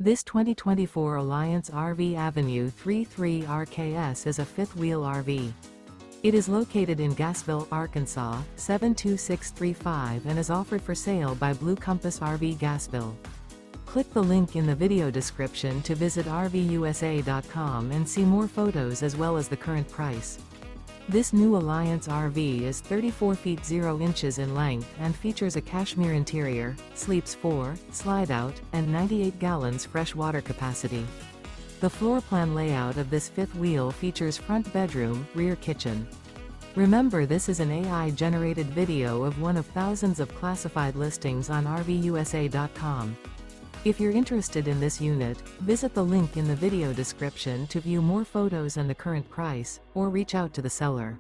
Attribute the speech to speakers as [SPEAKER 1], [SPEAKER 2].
[SPEAKER 1] This 2024 Alliance RV Avenue 33 RKS is a fifth-wheel RV. It is located in Gassville, Arkansas, 72635 and is offered for sale by Blue Compass RV Gassville. Click the link in the video description to visit RVUSA.com and see more photos as well as the current price. This new Alliance RV is 34 feet 0 inches in length and features a CASHMERE interior, sleeps 4, Slideout, and 98 gallons fresh water capacity. The floor plan layout of this fifth wheel features front bedroom, rear kitchen. Remember, this is an AI-generated video of one of thousands of classified listings on RVUSA.com. If you're interested in this unit, visit the link in the video description to view more photos and the current price, or reach out to the seller.